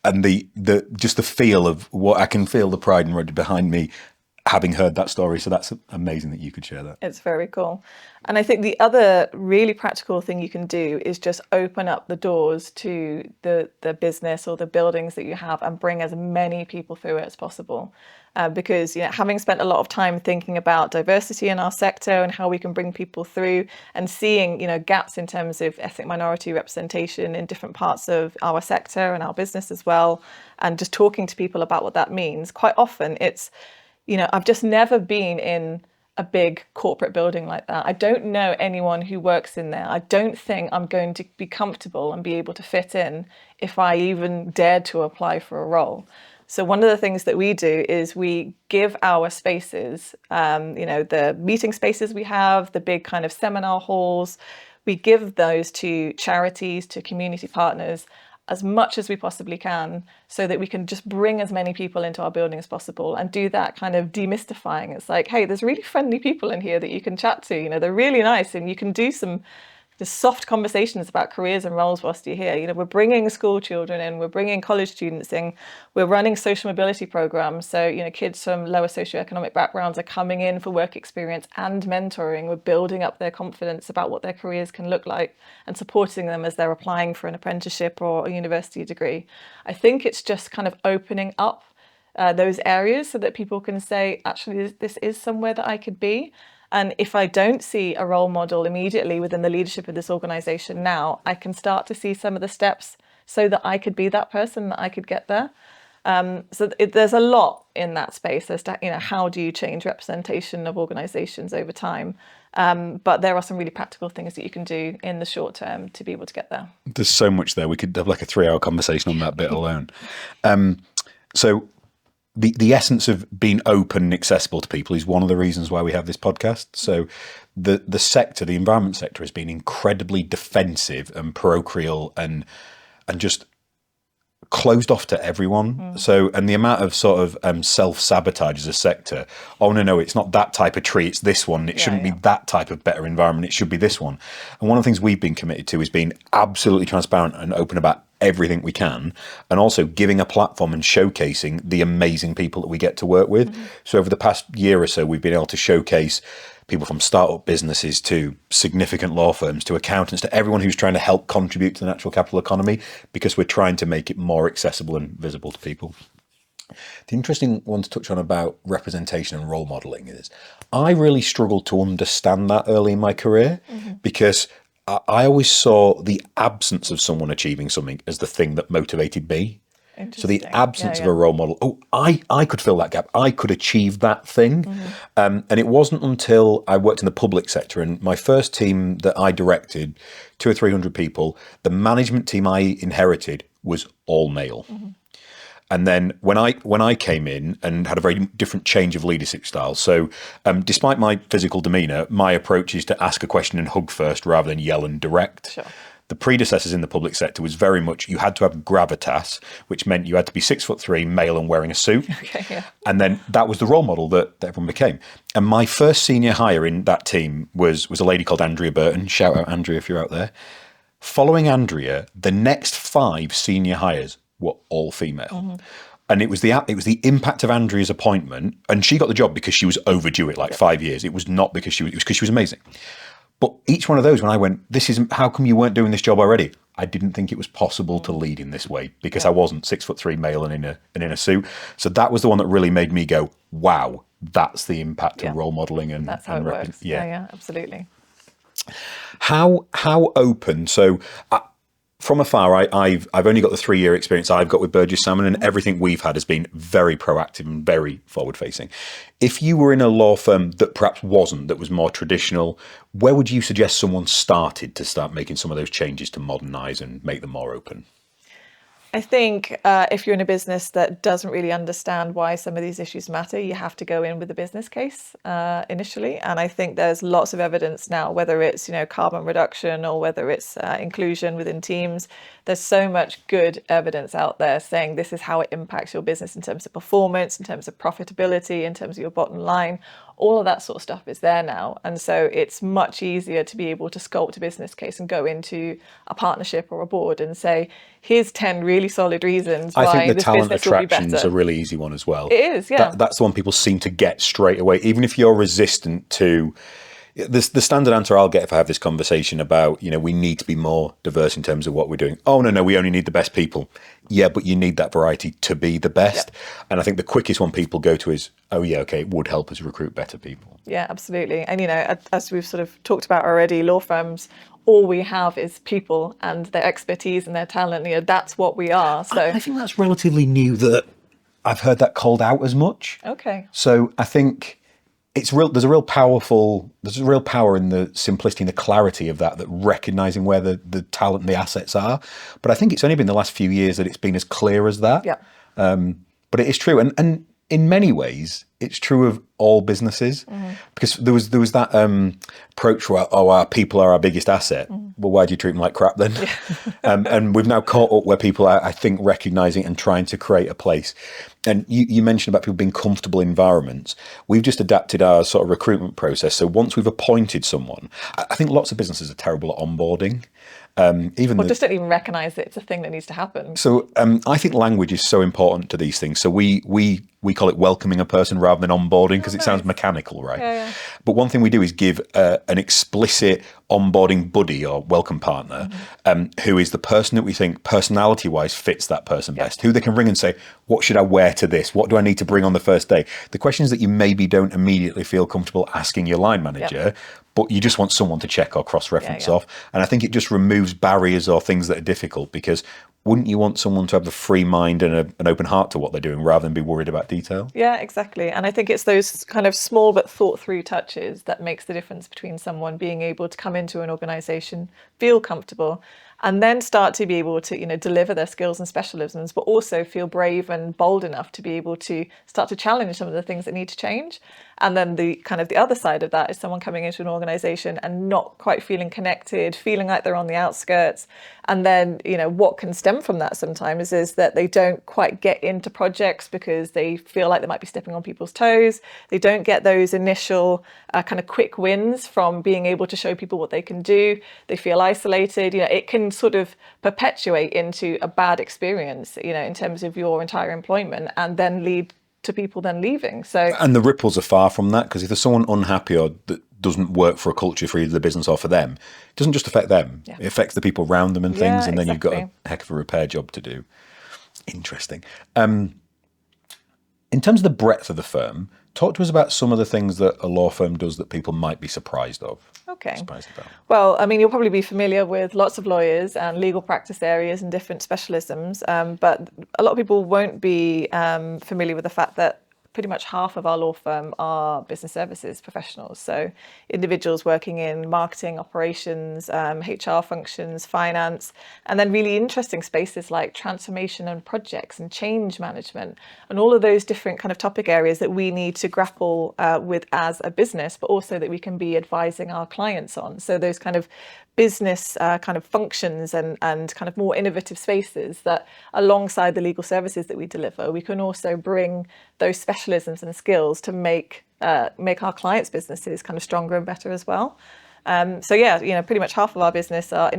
And the just the feel of what I can feel, the pride and right behind me, having heard that story. So that's amazing that you could share that. It's very cool. And I think the other really practical thing you can do is just open up the doors to the business or the buildings that you have and bring as many people through it as possible. Because having spent a lot of time thinking about diversity in our sector and how we can bring people through and seeing gaps in terms of ethnic minority representation in different parts of our sector and our business as well, and just talking to people about what that means, quite often it's I've just never been in a big corporate building like that. I don't know anyone who works in there. I don't think I'm going to be comfortable and be able to fit in if I even dared to apply for a role. So one of the things that we do is we give our spaces, the meeting spaces we have, the big kind of seminar halls, we give those to charities, to community partners, as much as we possibly can, so that we can just bring as many people into our building as possible and do that kind of demystifying. It's like, hey, there's really friendly people in here that you can chat to, they're really nice, and you can do some just soft conversations about careers and roles whilst you're here. We're bringing school children in, we're bringing college students in, we're running social mobility programs. So, kids from lower socioeconomic backgrounds are coming in for work experience and mentoring. We're building up their confidence about what their careers can look like and supporting them as they're applying for an apprenticeship or a university degree. I think it's just kind of opening up those areas so that people can say, actually, this is somewhere that I could be. And if I don't see a role model immediately within the leadership of this organization now, I can start to see some of the steps so that I could be that person, that I could get there. There's a lot in that space as to, how do you change representation of organizations over time? But there are some really practical things that you can do in the short term to be able to get there. There's so much there. We could have like a 3-hour conversation on that bit alone. So the essence of being open and accessible to people is one of the reasons why we have this podcast. So the sector, the environment sector, has been incredibly defensive and parochial and just closed off to everyone. So, and the amount of sort of self-sabotage as a sector, oh no, it's not that type of tree, it's this one. It shouldn't be that type of better environment, it should be this one. And one of the things we've been committed to is being absolutely transparent and open about everything we can, and also giving a platform and showcasing the amazing people that we get to work with. So over the past year or so, we've been able to showcase people from startup businesses to significant law firms to accountants to everyone who's trying to help contribute to the natural capital economy, because we're trying to make it more accessible and visible to people. The interesting one to touch on about representation and role modeling is I really struggled to understand that early in my career, because I always saw the absence of someone achieving something as the thing that motivated me. So the absence of a role model. Oh, I could fill that gap. I could achieve that thing. And it wasn't until I worked in the public sector, and my first team that I directed, 200 or 300 people, the management team I inherited was all male. And then when I came in and had a very different change of leadership style. So despite my physical demeanour, my approach is to ask a question and hug first rather than yell and direct. Sure. The predecessors in the public sector was very much, you had to have gravitas, which meant you had to be 6'3", male and wearing a suit. And then that was the role model that everyone became. And my first senior hire in that team was a lady called Andrea Burton. Shout out Andrea if you're out there. Following Andrea, the next 5 senior hires were all female. And it was the impact of Andrea's appointment, and she got the job because she was overdue it, like 5 years. It was not because it was because she was amazing. But each one of those, when I went, how come you weren't doing this job already? I didn't think it was possible to lead in this way, because I wasn't 6'3" male and in a suit. So that was the one that really made me go, wow, that's the impact of role modeling. And that's how it works. Yeah, absolutely. How open? So from afar, I've only got the 3-year experience I've got with Burges Salmon, and everything we've had has been very proactive and very forward-facing. If you were in a law firm that perhaps wasn't, that was more traditional, where would you suggest someone started to start making some of those changes to modernise and make them more open? I think if you're in a business that doesn't really understand why some of these issues matter, you have to go in with a business case initially. And I think there's lots of evidence now, whether it's carbon reduction or whether it's inclusion within teams. There's so much good evidence out there saying this is how it impacts your business in terms of performance, in terms of profitability, in terms of your bottom line. All of that sort of stuff is there now. And so it's much easier to be able to sculpt a business case and go into a partnership or a board and say, here's 10 really solid reasons why this business will be better. I think the talent attraction is a really easy one as well. It is, yeah. That's the one people seem to get straight away. Even if you're resistant to... The standard answer I'll get if I have this conversation about, we need to be more diverse in terms of what we're doing. Oh, no, we only need the best people. Yeah, but you need that variety to be the best. Yep. And I think the quickest one people go to is, oh, yeah, okay, it would help us recruit better people. Yeah, absolutely. And, as we've sort of talked about already, law firms, all we have is people and their expertise and their talent. That's what we are. So I think that's relatively new that I've heard that called out as much. Okay. So I think... There's a real power in the simplicity and the clarity of that recognizing where the talent and the assets are. But I think it's only been the last few years that it's been as clear as that. Yeah. But it is true. And in many ways, it's true of all businesses, because there was that approach where, our people are our biggest asset. Well, why do you treat them like crap then? And we've now caught up where people are, I think, recognizing and trying to create a place. And you mentioned about people being comfortable in environments. We've just adapted our sort of recruitment process. So once we've appointed someone, I think lots of businesses are terrible at onboarding. Just don't even recognise that it's a thing that needs to happen. So I think language is so important to these things. So we call it welcoming a person rather than onboarding, because it sounds mechanical, right? Yeah. But one thing we do is give an explicit onboarding buddy or welcome partner, who is the person that we think personality-wise fits that person best, who they can ring and say, what should I wear to this? What do I need to bring on the first day? The questions that you maybe don't immediately feel comfortable asking your line manager, but you just want someone to check or cross-reference off. And I think it just removes barriers or things that are difficult, because wouldn't you want someone to have a free mind and an open heart to what they're doing rather than be worried about detail? Yeah, exactly. And I think it's those kind of small but thought through touches that makes the difference between someone being able to come into an organisation, feel comfortable, and then start to be able to, deliver their skills and specialisms, but also feel brave and bold enough to be able to start to challenge some of the things that need to change. And then the other side of that is someone coming into an organisation and not quite feeling connected, feeling like they're on the outskirts. And then, what can stem from that sometimes is that they don't quite get into projects because they feel like they might be stepping on people's toes. They don't get those initial kind of quick wins from being able to show people what they can do. They feel isolated. It can sort of perpetuate into a bad experience, in terms of your entire employment, and then lead to people then leaving. And the ripples are far from that, because if there's someone unhappy or that doesn't work for a culture for either the business or for them, it doesn't just affect them. It affects the people around them and things, and then you've got a heck of a repair job to do. Interesting. In terms of the breadth of the firm, talk to us about some of the things that a law firm does that people might be surprised of. Okay. Surprised about. Well, you'll probably be familiar with lots of lawyers and legal practice areas and different specialisms, but a lot of people won't be familiar with the fact that pretty much half of our law firm are business services professionals. So individuals working in marketing, operations, HR functions, finance, and then really interesting spaces like transformation and projects and change management, and all of those different kind of topic areas that we need to grapple with as a business, but also that we can be advising our clients on. So those kind of business kind of functions and kind of more innovative spaces that alongside the legal services that we deliver, we can also bring those specialisms and skills to make our clients' businesses kind of stronger and better as well. Pretty much half of our business are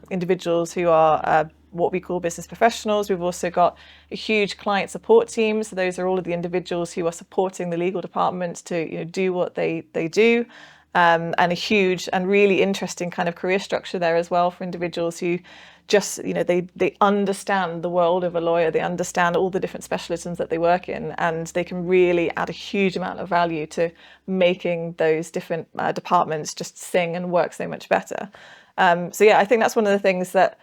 individuals who are what we call business professionals. We've also got a huge client support team. So those are all of the individuals who are supporting the legal departments to do what they do. And a huge and really interesting kind of career structure there as well for individuals who just, they understand the world of a lawyer, they understand all the different specialisms that they work in, and they can really add a huge amount of value to making those different departments just sing and work so much better. I think that's one of the things that,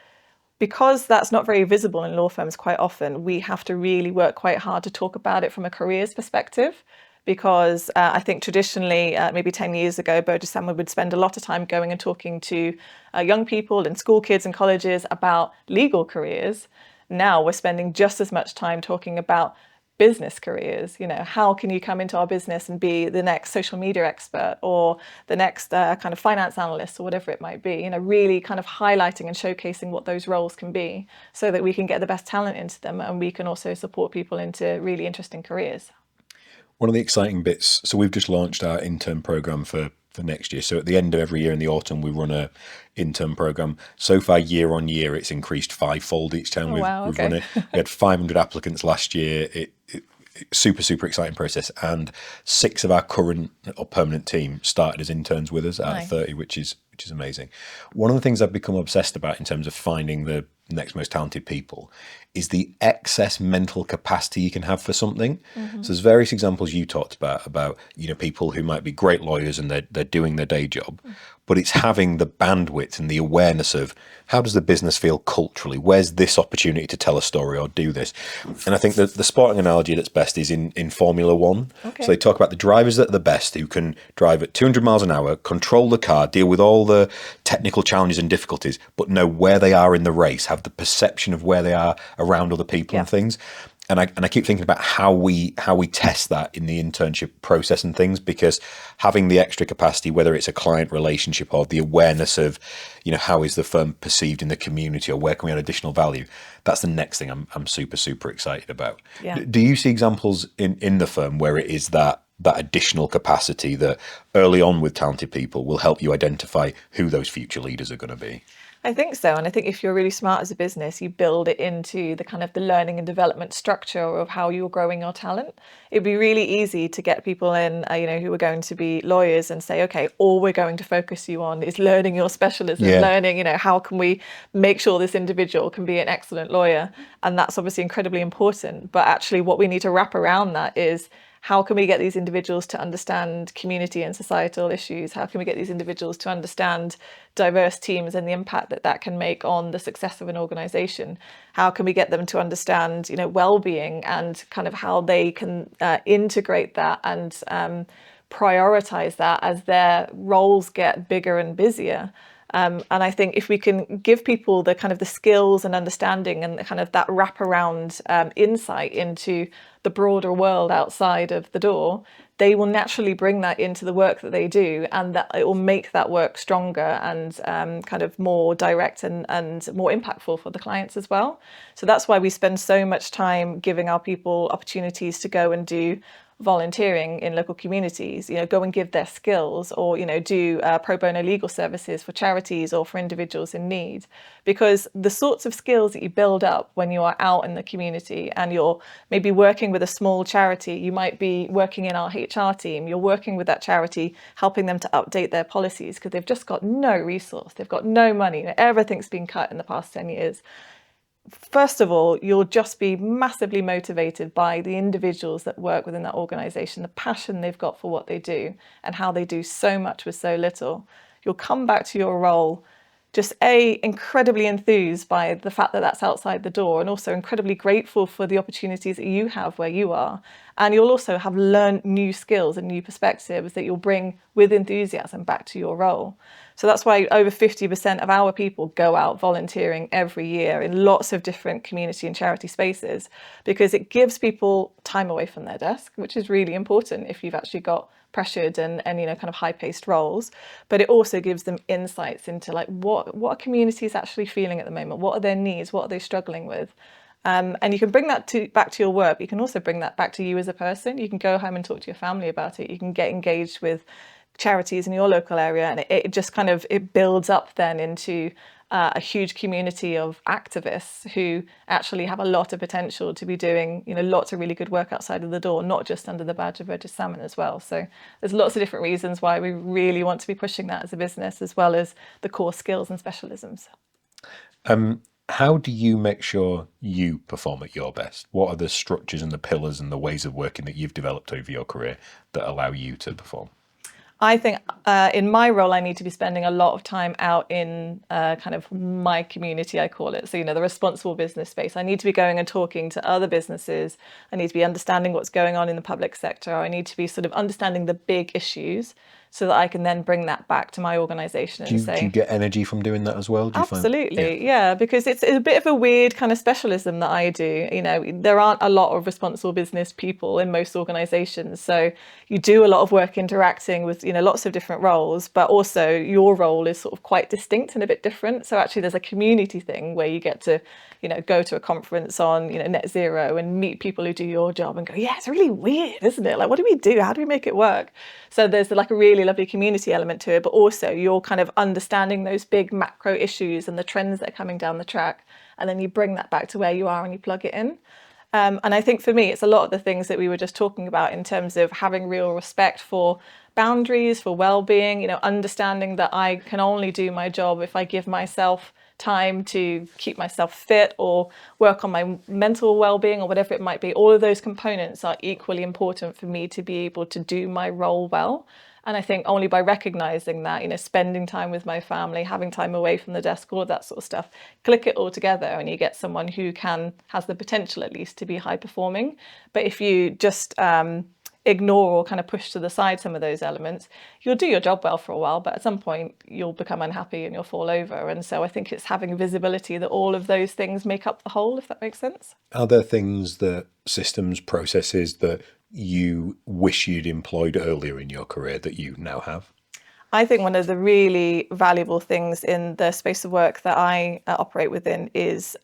because that's not very visible in law firms quite often, we have to really work quite hard to talk about it from a careers perspective. Because I think traditionally, maybe 10 years ago, Burges Salmon would spend a lot of time going and talking to young people and school kids and colleges about legal careers. Now we're spending just as much time talking about business careers. How can you come into our business and be the next social media expert or the next kind of finance analyst or whatever it might be, really kind of highlighting and showcasing what those roles can be so that we can get the best talent into them, and we can also support people into really interesting careers. One of the exciting bits, so we've just launched our intern program for next year. So at the end of every year in the autumn, we run a intern program. So far, year on year, it's increased fivefold each time we've run it. We had 500 applicants last year. Super exciting process. And 6 of our current or permanent team started as interns with us out of 30, which is amazing. One of the things I've become obsessed about in terms of finding the next most talented people is the excess mental capacity you can have for something. So there's various examples you talked about people who might be great lawyers and they're doing their day job, but it's having the bandwidth and the awareness of how does the business feel culturally? Where's this opportunity to tell a story or do this? And I think that the sporting analogy that's best is in Formula One. So they talk about the drivers that are the best, who can drive at 200 miles an hour, control the car, deal with all the technical challenges and difficulties, but know where they are in the race, have the perception of where they are around other people and things. I keep thinking about how we test that in the internship process and things, because having the extra capacity, whether it's a client relationship or the awareness of, how is the firm perceived in the community, or where can we add additional value, that's the next thing I'm super excited about. Yeah. Do you see examples in the firm where it is that additional capacity that early on with talented people will help you identify who those future leaders are going to be? I think so. And I think if you're really smart as a business, you build it into the kind of the learning and development structure of how you're growing your talent. It'd be really easy to get people in, who are going to be lawyers and say, okay, all we're going to focus you on is learning your specialism, learning, how can we make sure this individual can be an excellent lawyer? And that's obviously incredibly important. But actually what we need to wrap around that is, how can we get these individuals to understand community and societal issues? How can we get these individuals to understand diverse teams and the impact that that can make on the success of an organization? How can we get them to understand, well-being and kind of how they can integrate that and prioritize that as their roles get bigger and busier? And I think if we can give people the kind of the skills and understanding and kind of that wraparound insight into the broader world outside of the door, they will naturally bring that into the work that they do, and that it will make that work stronger and kind of more direct and more impactful for the clients as well. So that's why we spend so much time giving our people opportunities to go and do volunteering in local communities, go and give their skills, or do pro bono legal services for charities or for individuals in need, because the sorts of skills that you build up when you are out in the community and you're maybe working with a small charity, you might be working in our HR team, you're working with that charity, helping them to update their policies because they've just got no resource, they've got no money, everything's been cut in the past 10 years. First of all, you'll just be massively motivated by the individuals that work within that organisation, the passion they've got for what they do and how they do so much with so little. You'll come back to your role just incredibly enthused by the fact that that's outside the door, and also incredibly grateful for the opportunities that you have where you are. And you'll also have learned new skills and new perspectives that you'll bring with enthusiasm back to your role. So that's why over 50% of our people go out volunteering every year in lots of different community and charity spaces, because it gives people time away from their desk, which is really important if you've actually got pressured and kind of high-paced roles. But it also gives them insights into like what are communities actually feeling at the moment, what are their needs, what are they struggling with. And you can bring that back to your work. You can also bring that back to you as a person. You can go home and talk to your family about it. You can get engaged with charities in your local area, and it just kind of it builds up then into a huge community of activists who actually have a lot of potential to be doing lots of really good work outside of the door, not just under the badge of Burges Salmon as well. So there's lots of different reasons why we really want to be pushing that as a business, as well as the core skills and specialisms. How do you make sure you perform at your best? What are the structures and the pillars and the ways of working that you've developed over your career that allow you to perform? I think in my role, I need to be spending a lot of time out in kind of my community, I call it. So, the responsible business space. I need to be going and talking to other businesses. I need to be understanding what's going on in the public sector. I need to be sort of understanding the big issues so that I can then bring that back to my organisation and say... Do you get energy from doing that as well? Absolutely, yeah, because it's a bit of a weird kind of specialism that I do. There aren't a lot of responsible business people in most organisations. So you do a lot of work interacting with, lots of different roles, but also your role is sort of quite distinct and a bit different. So actually there's a community thing where you get to, go to a conference on, net zero and meet people who do your job and go, yeah, it's really weird, isn't it? Like, what do we do? How do we make it work? So there's like a really lovely community element to it, but also you're kind of understanding those big macro issues and the trends that are coming down the track. And then you bring that back to where you are and you plug it in. And I think for me, it's a lot of the things that we were just talking about in terms of having real respect for boundaries, for well-being, understanding that I can only do my job if I give myself time to keep myself fit or work on my mental well-being or whatever it might be. All of those components are equally important for me to be able to do my role well. And I think only by recognizing that, spending time with my family, having time away from the desk, all of that sort of stuff, click it all together and you get someone who has the potential at least to be high performing. But if you just ignore or kind of push to the side some of those elements, you'll do your job well for a while, but at some point you'll become unhappy and you'll fall over. And so I think it's having visibility that all of those things make up the whole, if that makes sense. Are there things that systems, processes that you wish you'd employed earlier in your career that you now have? I think one of the really valuable things in the space of work that I operate within is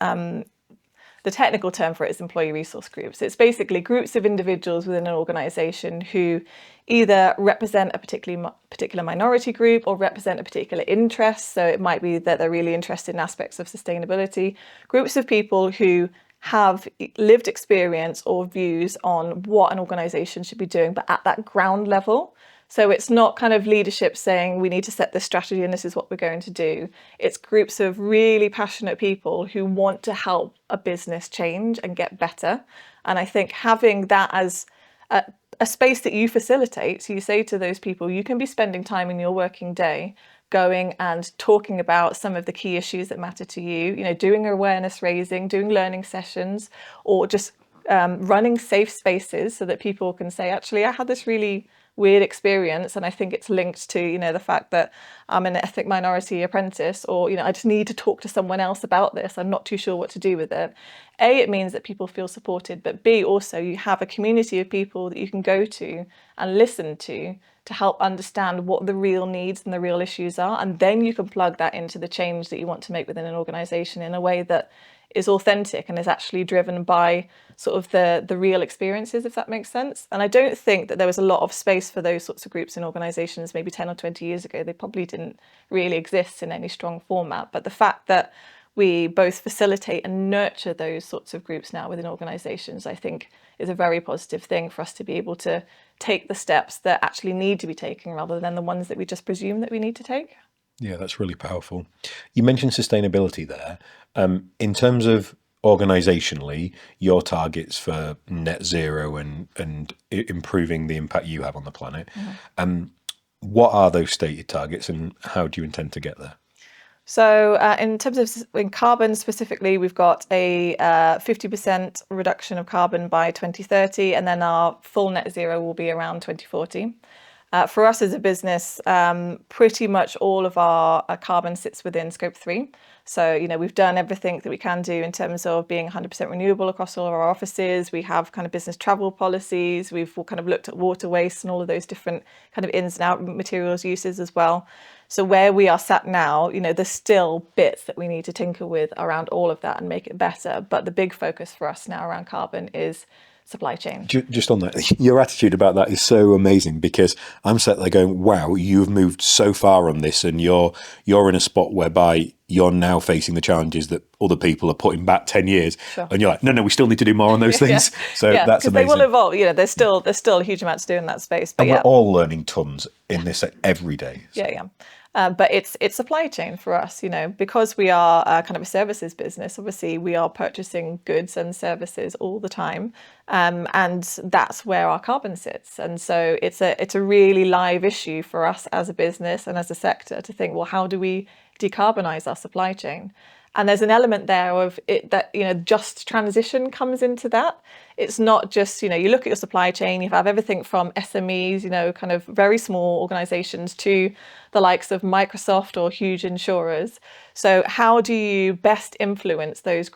the technical term for it is employee resource groups. It's basically groups of individuals within an organisation who either represent a particular minority group or represent a particular interest. So it might be that they're really interested in aspects of sustainability. Groups of people who have lived experience or views on what an organisation should be doing, but at that ground level. So it's not kind of leadership saying we need to set this strategy and this is what we're going to do. It's groups of really passionate people who want to help a business change and get better. And I think having that as a space that you facilitate, so you say to those people, you can be spending time in your working day going and talking about some of the key issues that matter to you, doing awareness raising, doing learning sessions, or just running safe spaces so that people can say, actually, I had this really weird experience and I think it's linked to the fact that I'm an ethnic minority apprentice, or I just need to talk to someone else about this, I'm not too sure what to do with it. A, it means that people feel supported, but B, also you have a community of people that you can go to and listen to help understand what the real needs and the real issues are, and then you can plug that into the change that you want to make within an organisation in a way that is authentic and is actually driven by sort of the real experiences, if that makes sense. And I don't think that there was a lot of space for those sorts of groups in organisations maybe 10 or 20 years ago. They probably didn't really exist in any strong format. But the fact that we both facilitate and nurture those sorts of groups now within organisations, I think is a very positive thing for us to be able to take the steps that actually need to be taken rather than the ones that we just presume that we need to take. Yeah, that's really powerful. You mentioned sustainability there. In terms of organisationally, your targets for net zero and improving the impact you have on the planet, what are those stated targets and how do you intend to get there? So in terms of in carbon specifically, we've got a 50% reduction of carbon by 2030, and then our full net zero will be around 2040. For us as a business, pretty much all of our carbon sits within scope 3. So, we've done everything that we can do in terms of being 100% renewable across all of our offices. We have kind of business travel policies. We've kind of looked at water waste and all of those different kind of ins and out materials uses as well. So where we are sat now, there's still bits that we need to tinker with around all of that and make it better. But the big focus for us now around carbon is supply chain. Just on that, your attitude about that is so amazing, because I'm sat there going, wow, you've moved so far on this, and you're in a spot whereby you're now facing the challenges that other people are putting back 10 years. Sure. And you're like, no, we still need to do more on those things. So that's amazing. They will evolve. There's still a huge amount to do in that space. But and we're all learning tons in this every day. So. Yeah. But it's supply chain for us, because we are kind of a services business. Obviously, we are purchasing goods and services all the time, and that's where our carbon sits. And so it's a really live issue for us as a business and as a sector to think, well, how do we decarbonize our supply chain? And there's an element there of it that, just transition comes into that. It's not just, you look at your supply chain, you have everything from SMEs, kind of very small organizations, to the likes of Microsoft or huge insurers. So how do you best influence those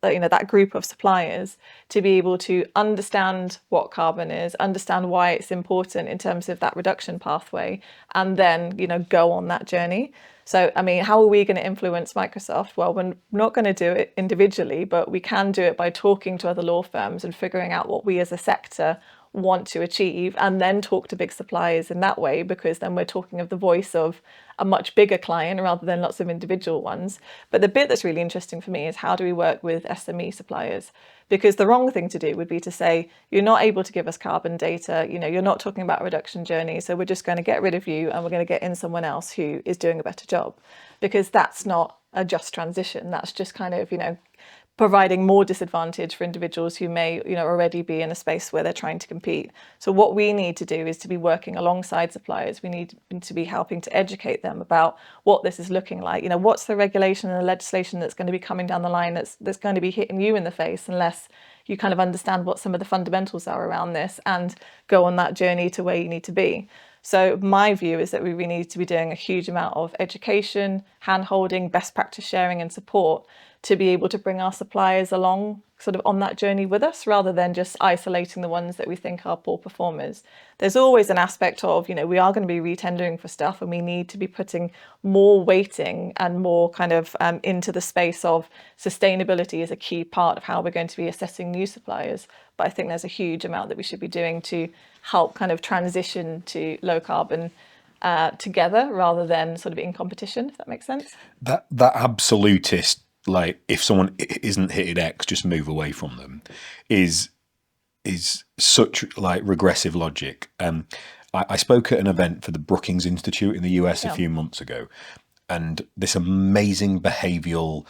that group of suppliers to be able to understand what carbon is, understand why it's important in terms of that reduction pathway, and then, go on that journey? So, how are we going to influence Microsoft? Well, we're not going to do it individually, but we can do it by talking to other law firms and figuring out what we as a sector want to achieve, and then talk to big suppliers in that way, because then we're talking of the voice of a much bigger client rather than lots of individual ones. But the bit that's really interesting for me is how do we work with SME suppliers? Because the wrong thing to do would be to say, you're not able to give us carbon data, you're not talking about a reduction journey, so we're just going to get rid of you and we're going to get in someone else who is doing a better job. Because that's not a just transition. That's just kind of, providing more disadvantage for individuals who may, already be in a space where they're trying to compete. So what we need to do is to be working alongside suppliers. We need to be helping to educate them about what this is looking like. What's the regulation and the legislation that's going to be coming down the line that's going to be hitting you in the face unless you kind of understand what some of the fundamentals are around this and go on that journey to where you need to be. So my view is that we really need to be doing a huge amount of education, hand-holding, best practice sharing and support to be able to bring our suppliers along sort of on that journey with us, rather than just isolating the ones that we think are poor performers. There's always an aspect of, we are going to be retendering for stuff, and we need to be putting more weighting and more kind of into the space of sustainability as a key part of how we're going to be assessing new suppliers. But I think there's a huge amount that we should be doing to help kind of transition to low carbon together, rather than sort of in competition, if that makes sense. That absolutist, like, if someone isn't hitting X, just move away from them, is such like regressive logic. I spoke at an event for the Brookings Institute in the US a few months ago, and this amazing behavioural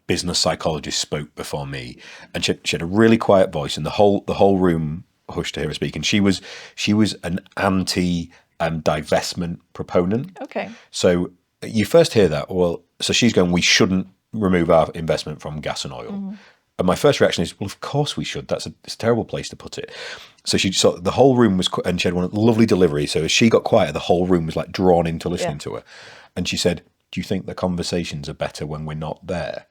business psychologist spoke before me, and she had a really quiet voice, and the whole room hushed to hear her speak. And she was an anti divestment proponent. Okay. So you first hear that, well, so she's going, we shouldn't remove our investment from gas and oil. Mm-hmm. And my first reaction is, well, of course we should. It's a terrible place to put it. So the whole room was, and she had one lovely delivery. So as she got quieter, the whole room was like drawn into listening to her. And she said, do you think the conversations are better when we're not there?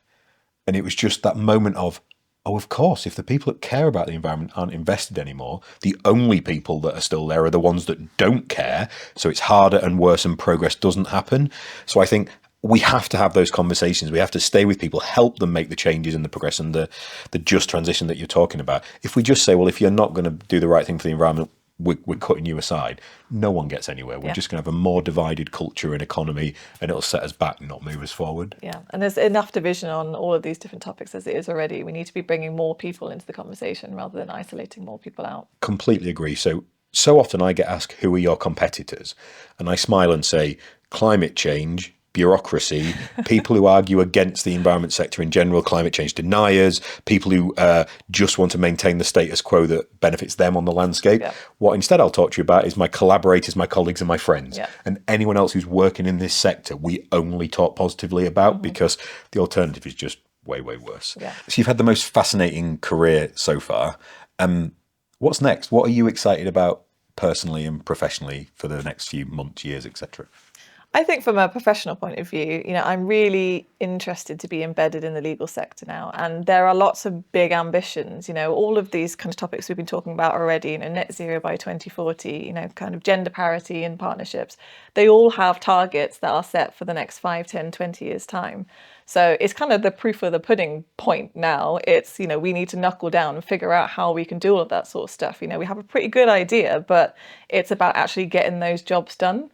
And it was just that moment of, oh, of course, if the people that care about the environment aren't invested anymore, the only people that are still there are the ones that don't care. So it's harder and worse, and progress doesn't happen. So I think we have to have those conversations. We have to stay with people, help them make the changes and the progress and the just transition that you're talking about. If we just say, well, if you're not going to do the right thing for the environment, we're cutting you aside, no one gets anywhere. We're just going to have a more divided culture and economy, and it'll set us back, not move us forward. Yeah, and there's enough division on all of these different topics as it is already. We need to be bringing more people into the conversation rather than isolating more people out. Completely agree. So often I get asked, who are your competitors? And I smile and say, climate change, bureaucracy, people who argue against the environment sector in general, climate change deniers, people who just want to maintain the status quo that benefits them on the landscape. Yeah. What instead I'll talk to you about is my collaborators, my colleagues and my friends. Yeah. And anyone else who's working in this sector, we only talk positively about, because the alternative is just way, way worse. Yeah. So you've had the most fascinating career so far. What's next? What are you excited about personally and professionally for the next few months, years, etc.? I think from a professional point of view, I'm really interested to be embedded in the legal sector now. And there are lots of big ambitions, all of these kind of topics we've been talking about already, net zero by 2040, kind of gender parity in partnerships. They all have targets that are set for the next 5, 10, 20 years time. So it's kind of the proof of the pudding point now. It's, we need to knuckle down and figure out how we can do all of that sort of stuff. We have a pretty good idea, but it's about actually getting those jobs done.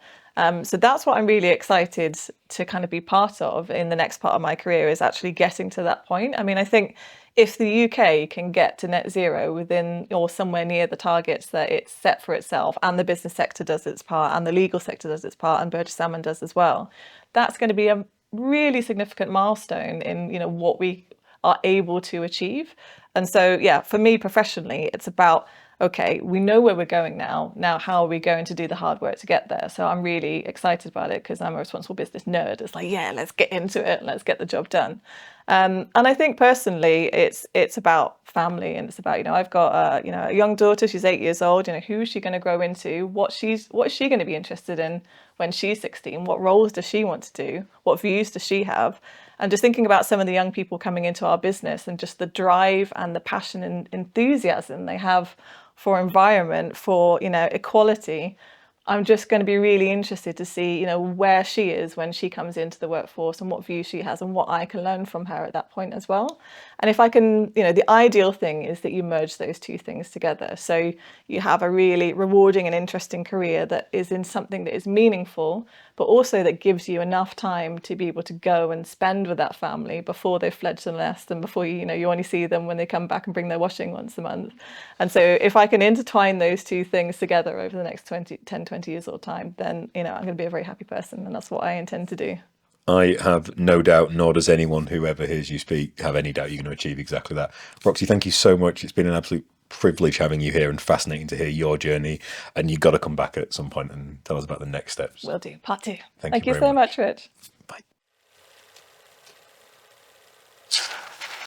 So that's what I'm really excited to kind of be part of in the next part of my career, is actually getting to that point. I mean, I think if the UK can get to net zero within or somewhere near the targets that it's set for itself, and the business sector does its part, and the legal sector does its part, and Burges Salmon does as well, that's going to be a really significant milestone in, what we are able to achieve. And so, yeah, for me professionally, it's about, okay, we know where we're going now. Now, how are we going to do the hard work to get there? So I'm really excited about it, because I'm a responsible business nerd. It's like, yeah, let's get into it. Let's get the job done. And I think personally, it's about family, and it's about, I've got a young daughter. She's 8 years old. Who is she going to grow into? What is she going to be interested in when she's 16? What roles does she want to do? What views does she have? And just thinking about some of the young people coming into our business, and just the drive and the passion and enthusiasm they have for environment, for, equality. I'm just going to be really interested to see, where she is when she comes into the workforce, and what views she has, and what I can learn from her at that point as well. And if I can, the ideal thing is that you merge those two things together. So you have a really rewarding and interesting career that is in something that is meaningful, but also that gives you enough time to be able to go and spend with that family before they've fledged the nest, and before you only see them when they come back and bring their washing once a month. And so if I can intertwine those two things together over the next 10, 20 years or time, then, I'm going to be a very happy person, and that's what I intend to do. I have no doubt, nor does anyone who ever hears you speak have any doubt you're going to achieve exactly that. Roxy, thank you so much. It's been an absolute privilege having you here and fascinating to hear your journey. And you've got to come back at some point and tell us about the next steps. Will do. Part 2. Thank you so very much, Rich.